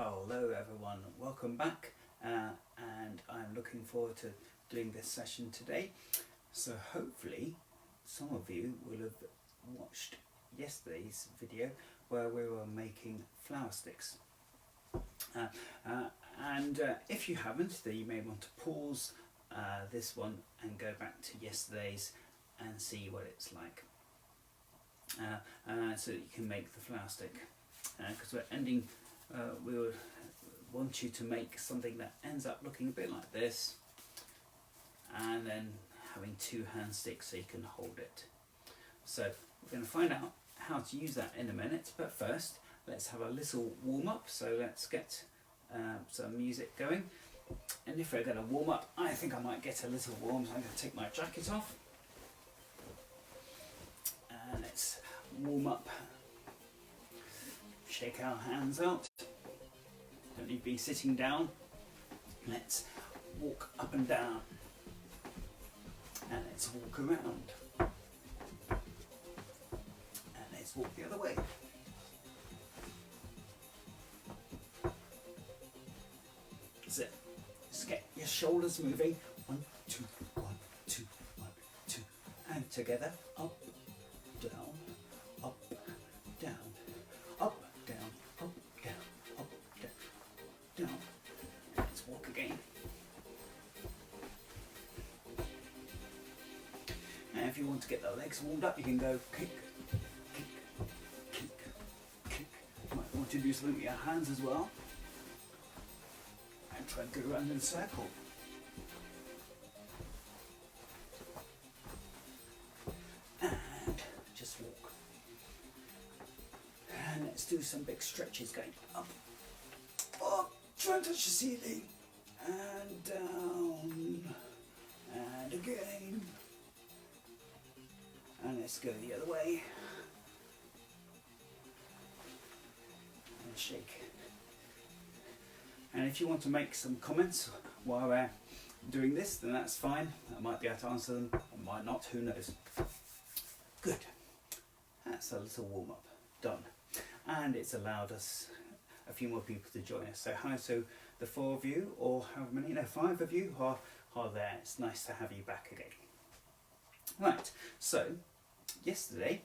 Hello everyone, welcome back and I'm looking forward to doing this session today. So hopefully some of you will have watched yesterday's video where we were making flower sticks. If you haven't, then you may want to pause this one and go back to yesterday's and see what it's like. So that you can make the flower stick. Because we're ending, we would want you to make something that ends up looking a bit like this, and then having two hand sticks so you can hold it. So we're going to find out how to use that in a minute, but first let's have a little warm up. So let's get some music going, and if we're going to warm up, I think I might get a little warm, so I'm going to take my jacket off and let's warm up. Shake our hands out. Don't need to be sitting down. Let's walk up and down. And let's walk around. And let's walk the other way. That's it. Just get your shoulders moving. 1, 2, 1, 2, 1, 2. And together. Up, down, up, down, up, down, up, down, up, down, down. Let's walk again. And if you want to get the legs warmed up, you can go kick, kick, kick, kick. You might want to do something with your hands as well. And try and go around in a circle. And just walk. And let's do some big stretches going up, up, try and touch the ceiling, and down, and again, and let's go the other way, and shake. And if you want to make some comments while we're doing this, then that's fine. I might be able to answer them, I might not, who knows. Good, that's a little warm up, done. And it's allowed us a few more people to join us. So hi to the 4 of you, or however many, no, 5 of you are there. It's nice to have you back again. Right, so yesterday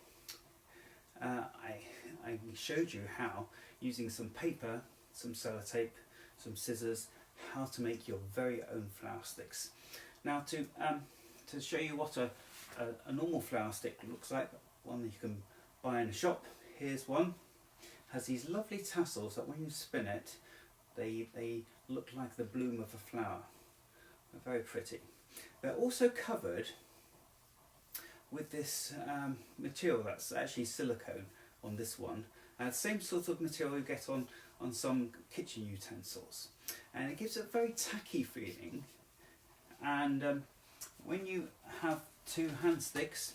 I showed you how, using some paper, some sellotape, some scissors, how to make your very own flower sticks. Now to show you what a normal flower stick looks like, one that you can buy in a shop, here's one. Has these lovely tassels that when you spin it, they look like the bloom of a flower. They're very pretty. They're also covered with this material that's actually silicone on this one. Same sort of material you get on some kitchen utensils. And it gives a very tacky feeling. And when you have two hand sticks,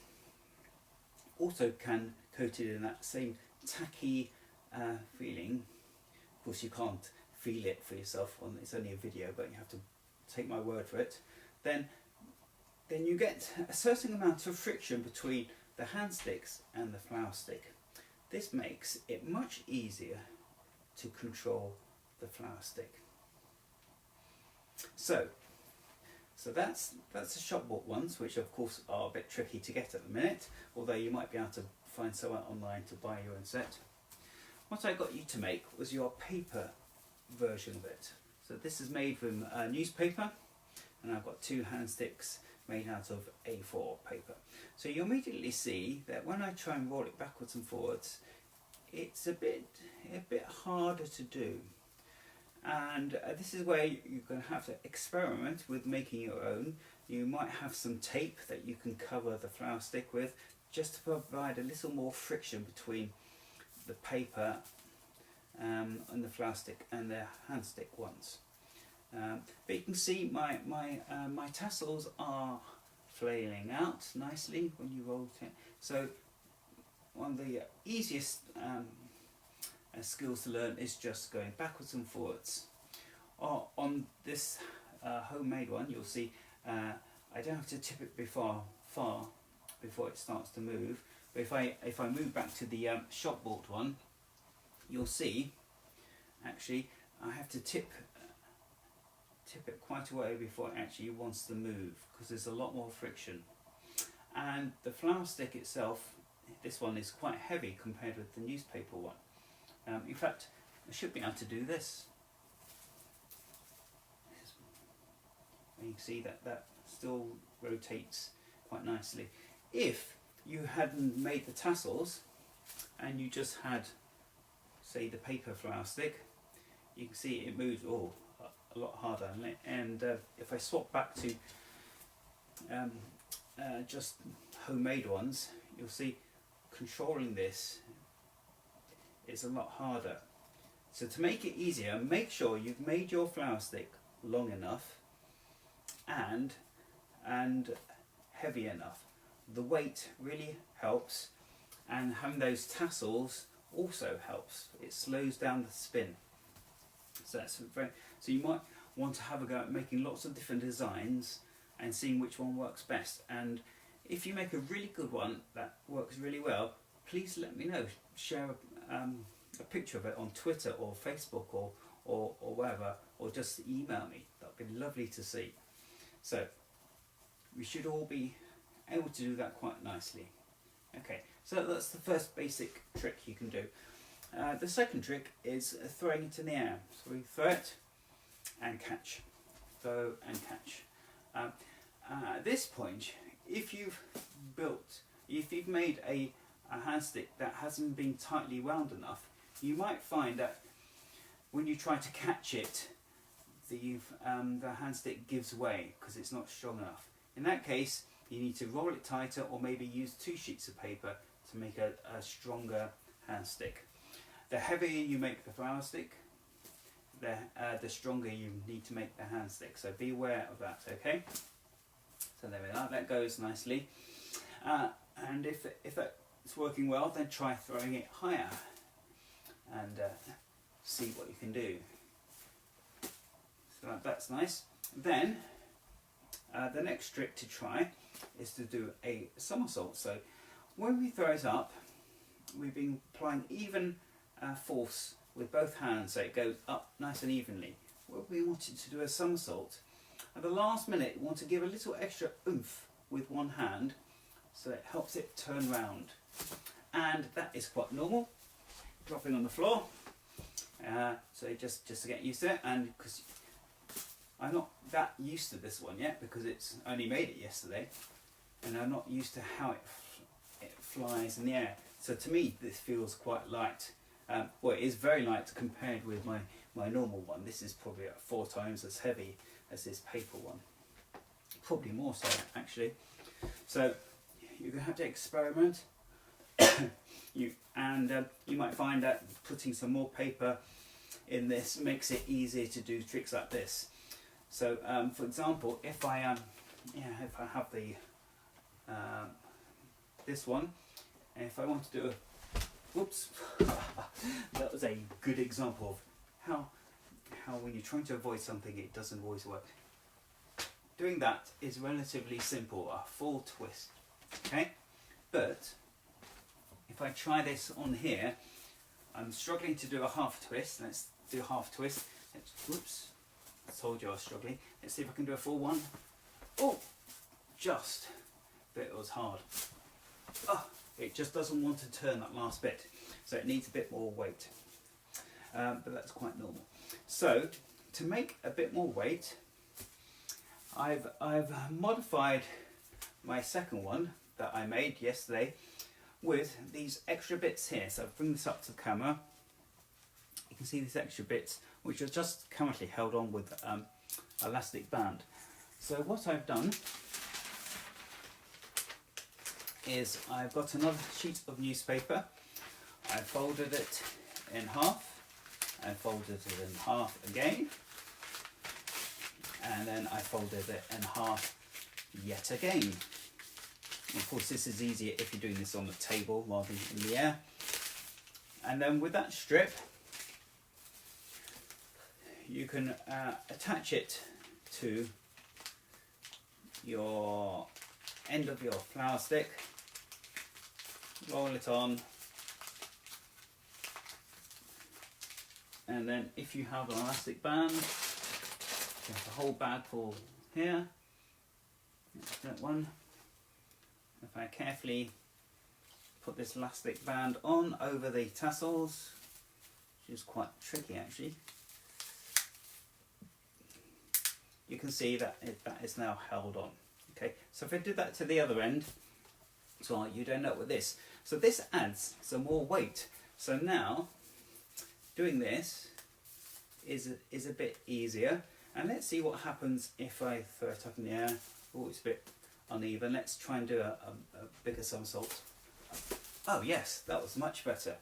also can coated in that same tacky feeling. Of course you can't feel it for yourself, it's only a video, but you have to take my word for it. Then you get a certain amount of friction between the hand sticks and the flower stick. This makes it much easier to control the flower stick. So that's the shop bought ones, which of course are a bit tricky to get at the minute, although you might be able to find someone online to buy your own set. What I got you to make was your paper version of it. So this is made from newspaper, and I've got 2 hand sticks made out of A4 paper. So you immediately see that when I try and roll it backwards and forwards, it's a bit harder to do. And this is where you're going to have to experiment with making your own. You might have some tape that you can cover the flower stick with, just to provide a little more friction between the paper and the flower stick and the hand stick ones. But you can see my tassels are flailing out nicely when you roll it. So one of the easiest skills to learn is just going backwards and forwards. On this homemade one, you'll see I don't have to tip it far before it starts to move. But if I move back to the shop bought one, you'll see actually I have to tip it quite a way before it actually wants to move, because there's a lot more friction. And the flower stick itself, this one is quite heavy compared with the newspaper one. In fact, I should be able to do this. You can see that still rotates quite nicely. If you hadn't made the tassels and you just had, say, the paper flower stick, you can see it moves a lot harder. And if I swap back to just homemade ones, you'll see controlling this is a lot harder. So to make it easier, make sure you've made your flower stick long enough and heavy enough. The weight really helps, and having those tassels also helps. It slows down the spin. So you might want to have a go at making lots of different designs and seeing which one works best. And if you make a really good one that works really well, please let me know. Share a picture of it on Twitter or Facebook or wherever, or just email me. That'd be lovely to see. So we should all be able to do that quite nicely. Okay, so that's the first basic trick you can do. The second trick is throwing it in the air. So we throw it and catch, throw and catch. At this point, if you've made a hand stick that hasn't been tightly wound enough, you might find that when you try to catch it, the hand stick gives way because it's not strong enough. In that case, you need to roll it tighter, or maybe use 2 sheets of paper to make a stronger hand stick. The heavier you make the flower stick, the stronger you need to make the hand stick. So be aware of that, okay? So there we are, that goes nicely. And if that's working well, then try throwing it higher and see what you can do. So that's nice. Then the next trick to try is to do a somersault. So when we throw it up, we've been applying even force with both hands, so it goes up nice and evenly. Well, we wanted to do a somersault. At the last minute, we want to give a little extra oomph with one hand, so it helps it turn round. And that is quite normal, dropping on the floor. So just to get used to it, and because I'm not that used to this one yet, because it's only made it yesterday, and I'm not used to how it flies in the air. So to me, this feels quite light. Well, it is very light compared with my normal one. This is probably 4 times as heavy as this paper one. Probably more so, actually. So you're going to have to experiment. You might find that putting some more paper in this makes it easier to do tricks like this. So, for example, if I have the this one, and if I want to do a whoops, that was a good example of how when you're trying to avoid something, it doesn't always work. Doing that is relatively simple, a full twist, okay? But if I try this on here, I'm struggling to do a half twist. Let's do a half twist. Whoops, I told you I was struggling. Let's see if I can do a full one. Oh, just, but it was hard. Oh, it just doesn't want to turn that last bit, so it needs a bit more weight. But that's quite normal. So to make a bit more weight, I've modified my second one that I made yesterday with these extra bits here. So I'll bring this up to the camera. You can see these extra bits, which are just currently held on with elastic band. So what I've done is I've got another sheet of newspaper. I folded it in half, I folded it in half again, and then I folded it in half yet again. Of course, this is easier if you're doing this on the table rather than in the air. And then with that strip, you can attach it to your end of your flower stick, roll it on, And then if you have an elastic band, you have the whole bag full here. That one. If I carefully put this elastic band on over the tassels, which is quite tricky actually, you can see that that is now held on. Okay, so if I do that to the other end, so you don't end up with this. So this adds some more weight. So now doing this is a bit easier. And let's see what happens if I throw it up in the air. Oh, it's a bit uneven. Let's try and do a bigger somersault. Oh yes, that was much better.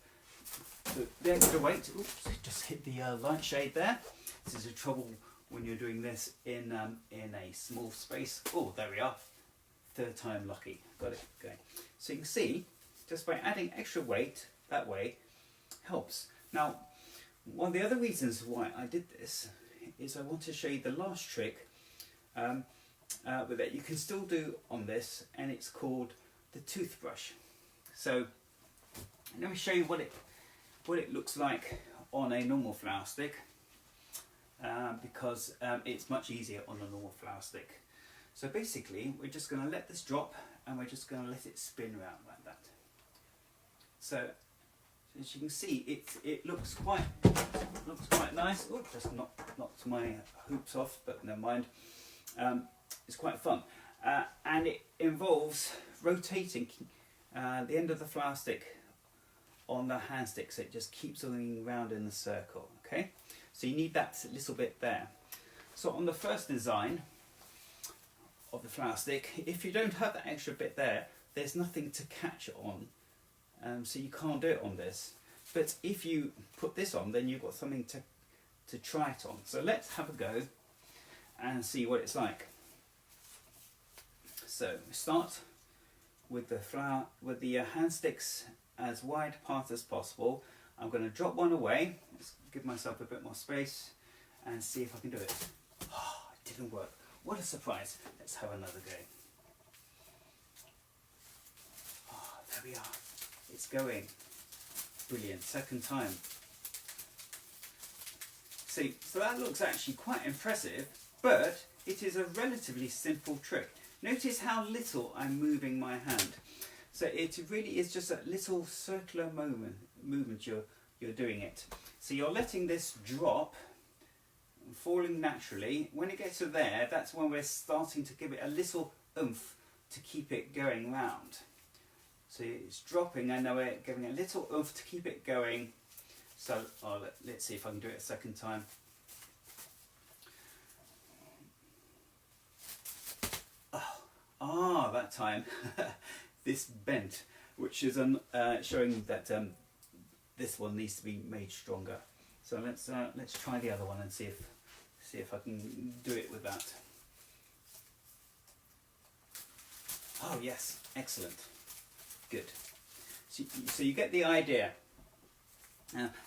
The extra weight, oops, just hit the light shade there. This is a trouble when you're doing this in a small space. Oh, there we are. Third time lucky. Got it going. So you can see, just by adding extra weight that way, helps. Now, one of the other reasons why I did this is I want to show you the last trick but that you can still do on this, and it's called the toothbrush. So let me show you what it looks like on a normal flower stick, because it's much easier on a normal flower stick. So basically we're just going to let this drop and we're just going to let it spin around like that. So as you can see, it looks quite nice. Oh, just knocked my hoops off, but never mind. It's quite fun, and it involves rotating the end of the flower stick on the hand stick, so it just keeps going round in the circle. Okay, so you need that little bit there. So on the first design of the flower stick, if you don't have that extra bit there, there's nothing to catch it on, so you can't do it on this. But if you put this on, then you've got something to try it on. So let's have a go and see what it's like. So we start with the hand sticks as wide apart as possible. I'm going to drop one away, let's give myself a bit more space and see if I can do it. Oh, it didn't work. What a surprise. Let's have another go. Oh, there we are. It's going. Brilliant. Second time. See, so that looks actually quite impressive, but it is a relatively simple trick. Notice how little I'm moving my hand. So it really is just a little circular movement you're doing it. So you're letting this drop, falling naturally. When it gets to there, that's when we're starting to give it a little oomph to keep it going round. So it's dropping, and now we're giving a little oomph to keep it going. So let's see if I can do it a second time. That time this bent, which is showing that this one needs to be made stronger. So let's try the other one and see if I can do it with that. Oh yes, excellent, good. So you get the idea.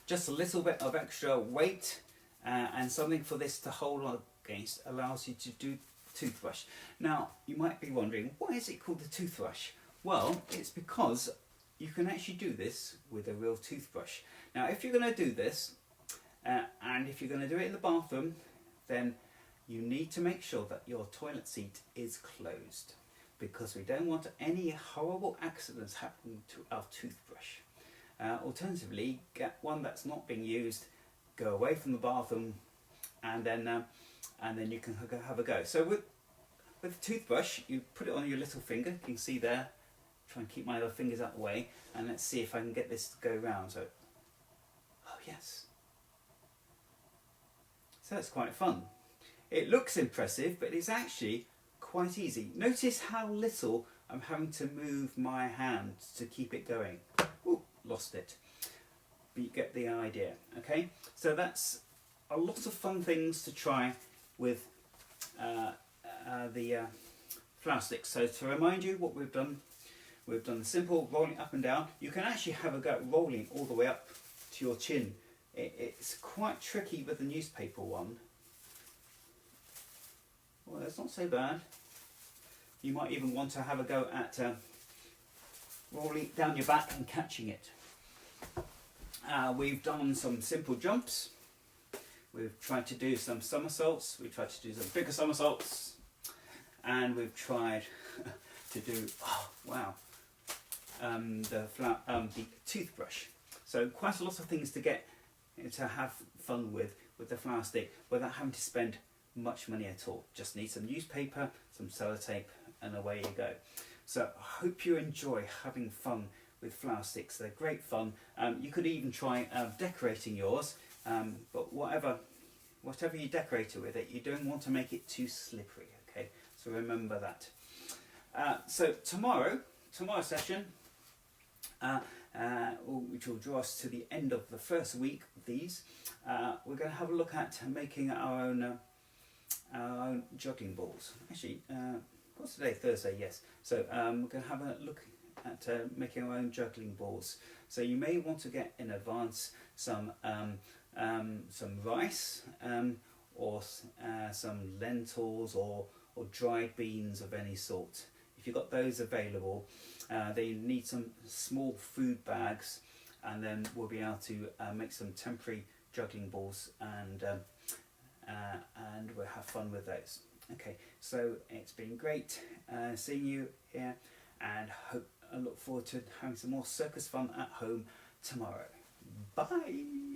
Just a little bit of extra weight and something for this to hold on against allows you to do toothbrush. Now you might be wondering, why is it called the toothbrush? Well, it's because you can actually do this with a real toothbrush. Now if you're going to do this and if you're going to do it in the bathroom, then you need to make sure that your toilet seat is closed, because we don't want any horrible accidents happening to our toothbrush. Alternatively, get one that's not being used, go away from the bathroom, and then you can have a go. So with the toothbrush, you put it on your little finger. You can see there. Try and keep my other fingers out of the way, and let's see if I can get this to go round. So, oh yes. So that's quite fun. It looks impressive, but it's actually quite easy. Notice how little I'm having to move my hand to keep it going. Ooh, lost it. But you get the idea, okay? So that's a lot of fun things to try with the flower sticks. So to remind you what we've done the simple rolling up and down. You can actually have a go at rolling all the way up to your chin. It's quite tricky with the newspaper one. Well, it's not so bad. You might even want to have a go at rolling down your back and catching it. We've done some simple jumps. We've tried to do some somersaults, we've tried to do some bigger somersaults, and we've tried to do, the toothbrush. So quite a lot of things to get to have fun with the flower stick without having to spend much money at all. Just need some newspaper, some sellotape, and away you go. So I hope you enjoy having fun with flower sticks. They're great fun. You could even try decorating yours, but whatever you decorate it with, you don't want to make it too slippery. Okay, so remember that. So tomorrow's session, which will draw us to the end of the first week of these, we're going to have a look at making our own juggling balls. Actually, what's today? Thursday, yes. So we're going to have a look at making our own juggling balls. So you may want to get in advance some rice or some lentils or dried beans of any sort. If you've got those available, then you need some small food bags, and then we'll be able to make some temporary juggling balls, and we'll have fun with those. Okay, so it's been great seeing you here, and I look forward to having some more circus fun at home tomorrow. Bye!